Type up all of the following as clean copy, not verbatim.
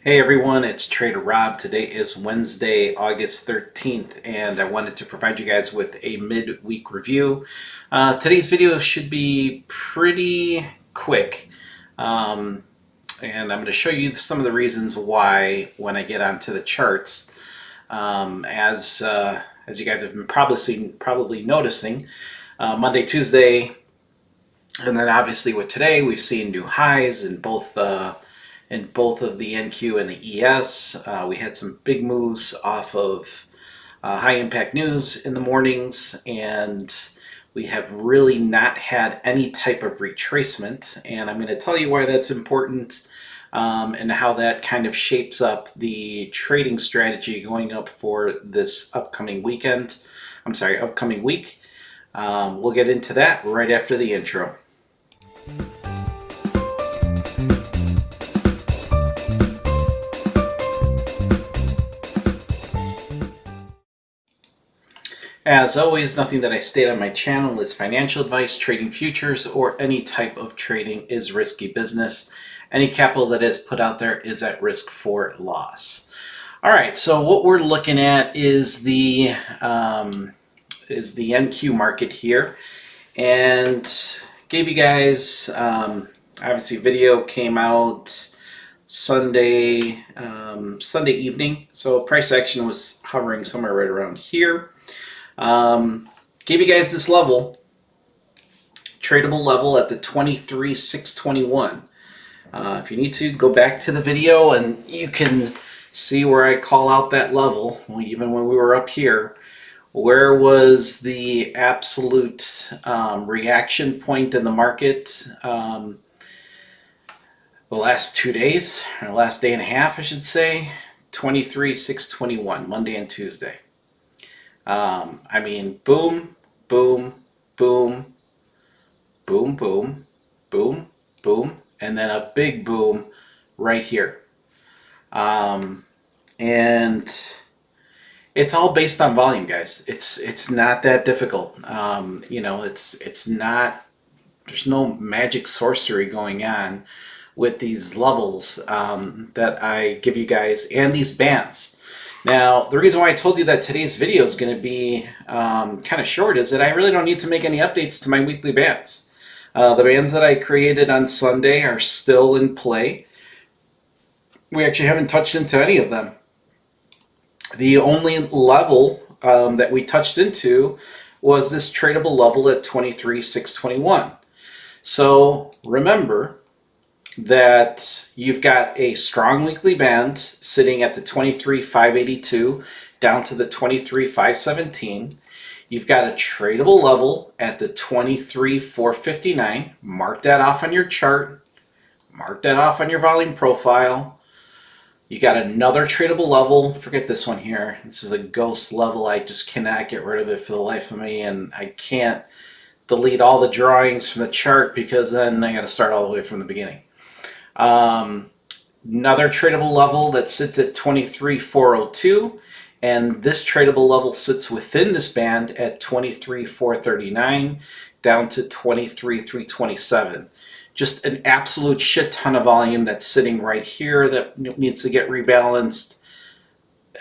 Hey everyone, it's Trader Rob. Today is Wednesday, August 13th, and I wanted to provide you guys with a mid-week review. Today's video should be pretty quick, and I'm going to show you some of the reasons why when I get onto the charts. As you guys have been probably noticing, Monday, Tuesday, and then obviously with today, we've seen new highs in both of the NQ and the ES. We had some big moves off of high impact news in the mornings, and we have really not had any type of retracement. And I'm going to tell you why that's important and how that kind of shapes up the trading strategy going up for this upcoming week. We'll get into that right after the intro. As always, nothing that I state on my channel is financial advice. Trading futures or any type of trading is risky business. Any capital that is put out there is at risk for loss. All right, so what we're looking at is the NQ market here, and gave you guys obviously video came out Sunday evening, so price action was hovering somewhere right around here. Gave you guys this level, tradable level at the 23,621. If you need to, go back to the video and you can see where I call out that level. Even when we were up here, where was the absolute reaction point in the market the last 2 days, or last day and a half, I should say, 23,621, Monday and Tuesday. I mean, boom, boom, boom, boom, boom, boom, boom, and then a big boom right here. And it's all based on volume, guys. It's not that difficult. It's not. There's no magic sorcery going on with these levels that I give you guys and these bands. Now, the reason why I told you that today's video is going to be kind of short is that I really don't need to make any updates to my weekly bands. The bands that I created on Sunday are still in play. We actually haven't touched into any of them. The only level that we touched into was this tradable level at 23,621. So remember that you've got a strong weekly band sitting at the 23,582 down to the 23,517. You've got a tradable level at the 23,459. Mark that off on your chart. Mark that off on your volume profile. You got another tradable level. Forget this one here. This is a ghost level. I just cannot get rid of it for the life of me, and I can't delete all the drawings from the chart because then I got to start all the way from the beginning. Another tradable level that sits at 23,402, and this tradable level sits within this band at 23,439 down to 23,327. Just an absolute shit ton of volume that's sitting right here that needs to get rebalanced.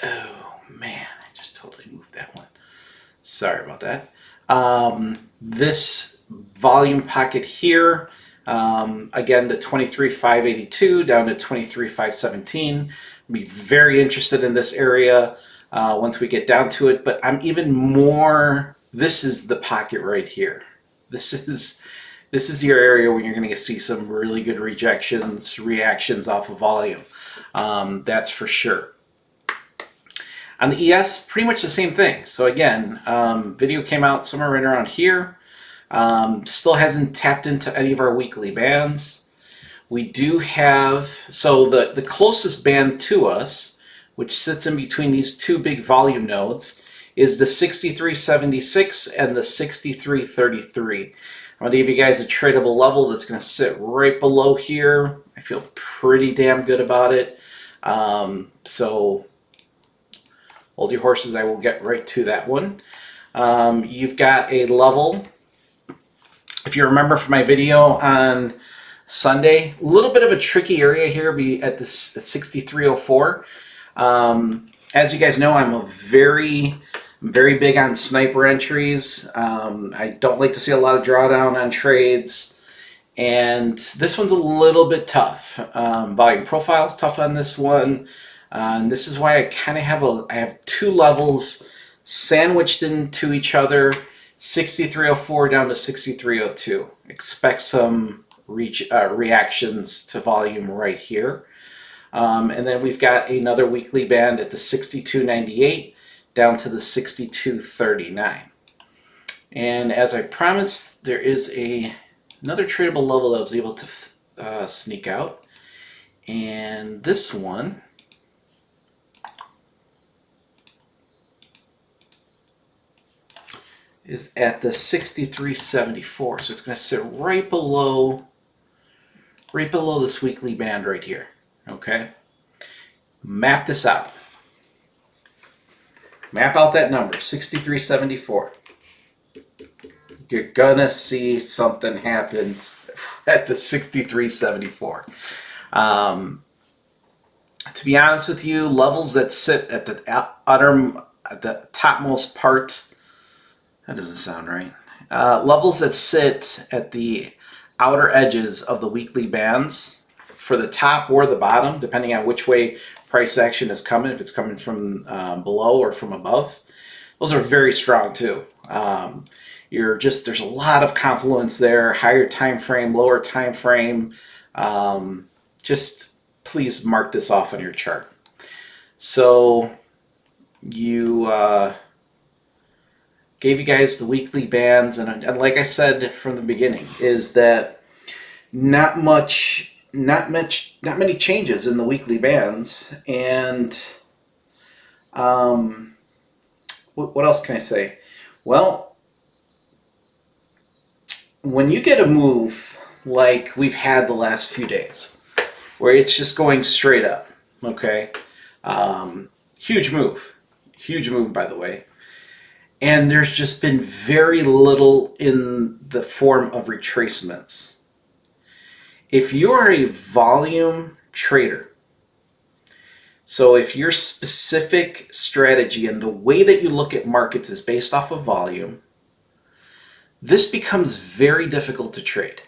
Oh man, I just totally moved that one. Sorry about that. This volume pocket here, again, the 23,582 down to 23,517. I'll be very interested in this area once we get down to it, but I'm even more, this is the pocket right here. This is your area where you're going to see some really good reactions off of volume. That's for sure. On the ES, pretty much the same thing. So again, video came out somewhere right around here. Still hasn't tapped into any of our weekly bands. We do have, so the closest band to us, which sits in between these two big volume nodes, is the 6376 and the 6333. I'm going to give you guys a tradable level that's going to sit right below here. I feel pretty damn good about it. So hold your horses, I will get right to that one. You've got a level, if you remember from my video on Sunday. A little bit of a tricky area here, be at the 6304. As you guys know, I'm very big on sniper entries. I don't like to see a lot of drawdown on trades. And this one's a little bit tough. Volume profile is tough on this one. And this is why I kind of have I have two levels sandwiched into each other, 6304 down to 6302. Expect some reactions to volume right here. And then we've got another weekly band at the 6298 down to the 6239. And as I promised, there is another tradable level that I was able to sneak out. And this one is at the 6374. So it's going to sit right below this weekly band right here. Okay? Map this out. Map out that number, 6374. You're gonna see something happen at the 6374. To be honest with you, levels that sit at the topmost part, that doesn't sound right. Levels that sit at the outer edges of the weekly bands, for the top or the bottom, depending on which way price action is coming, if it's coming from below or from above, those are very strong too. There's a lot of confluence there, higher time frame, lower time frame. Just please mark this off on your chart. So you gave you guys the weekly bands, and like I said from the beginning, is that not many changes in the weekly bands. And what else can I say? Well, when you get a move like we've had the last few days, where it's just going straight up, okay? Huge move, by the way. And there's just been very little in the form of retracements. If you're a volume trader, so if your specific strategy and the way that you look at markets is based off of volume, this becomes very difficult to trade.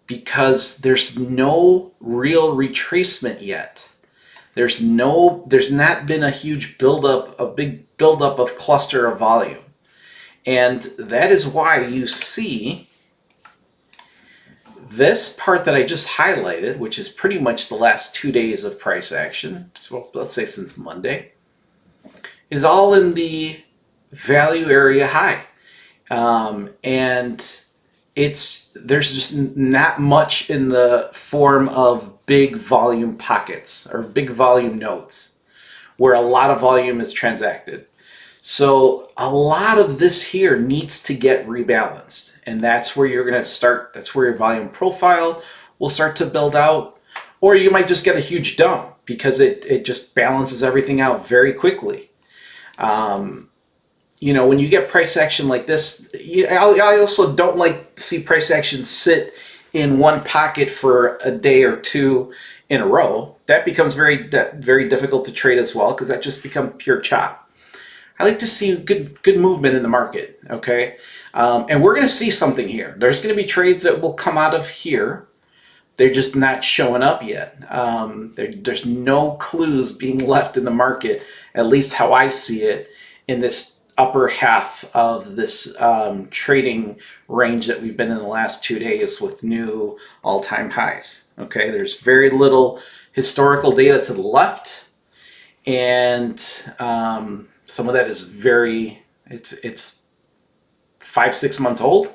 Because there's no real retracement yet. There's not been a huge buildup, a big buildup of cluster of volume. And that is why you see this part that I just highlighted, which is pretty much the last 2 days of price action, so let's say since Monday, is all in the value area high. And there's just not much in the form of big volume pockets or big volume nodes where a lot of volume is transacted. So a lot of this here needs to get rebalanced, and that's where you're going to start. That's where your volume profile will start to build out, or you might just get a huge dump because it just balances everything out very quickly. When you get price action like this, I also don't like to see price action sit in one pocket for a day or two in a row. That becomes very difficult to trade as well, because that just becomes pure chop. I like to see good movement in the market, okay? And we're going to see something here. There's going to be trades that will come out of here. They're just not showing up yet. There's no clues being left in the market, at least how I see it, in this upper half of this trading range that we've been in the last 2 days with new all-time highs. Okay, there's very little historical data to the left, and some of that is it's 5-6 months old.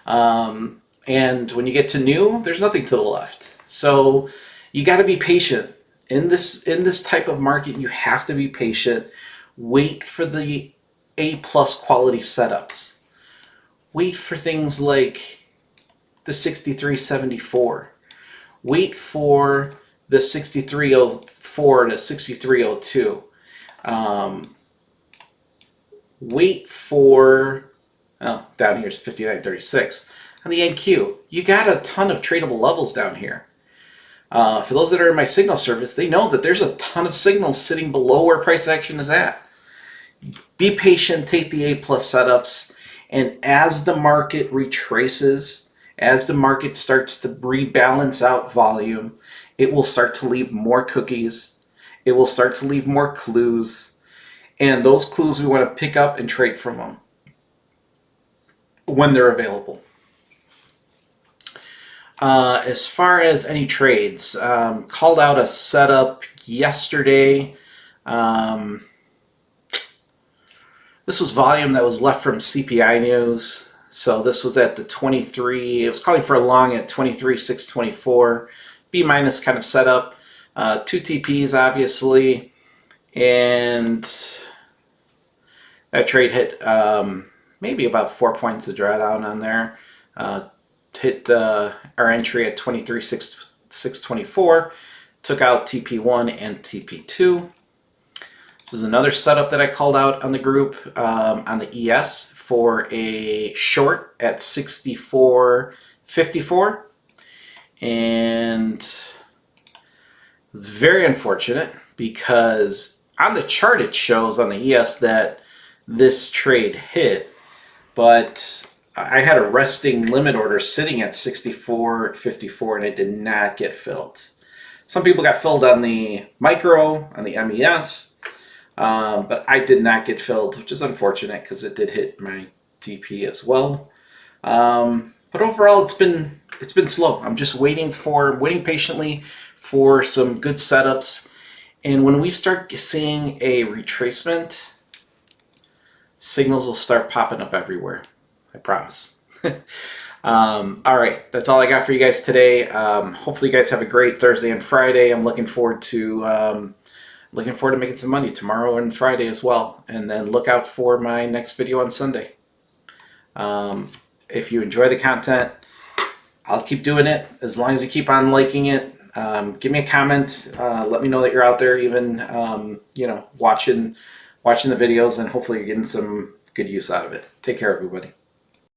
And when you get to new, there's nothing to the left. So you got to be patient. In this type of market, you have to be patient. Wait for the A+ quality setups. Wait for things like the 6374. Wait for the 6304 to 6302. Wait for Well, down here is 59.36. On the NQ, you got a ton of tradable levels down here. For those that are in my signal service, they know that there's a ton of signals sitting below where price action is at. Be patient, take the A+ setups, and as the market retraces, as the market starts to rebalance out volume, it will start to leave more cookies. It will start to leave more clues. And those clues we want to pick up and trade from them when they're available. As far as any trades, called out a setup yesterday. This was volume that was left from CPI news. So this was at the 23. It was calling for a long at 23,624. B- kind of setup. 2 TPs, obviously. And that trade hit maybe about 4 points of drawdown on there. Hit our entry at 23,624. Took out TP1 and TP2. This is another setup that I called out on the group on the ES for a short at 64.54. And it's very unfortunate because on the chart it shows on the ES that this trade hit, but I had a resting limit order sitting at 64.54 and it did not get filled. Some people got filled on the micro, on the MES, but I did not get filled, which is unfortunate because it did hit my TP as well. But overall, it's been slow. I'm just waiting patiently for some good setups, and when we start seeing a retracement, signals will start popping up everywhere. I promise. All right, that's all I got for you guys today. Hopefully, you guys have a great Thursday and Friday. I'm looking forward to making some money tomorrow and Friday as well. And then look out for my next video on Sunday. If you enjoy the content, I'll keep doing it as long as you keep on liking it. Give me a comment. Let me know that you're out there, even watching the videos, and hopefully you're getting some good use out of it. Take care, everybody.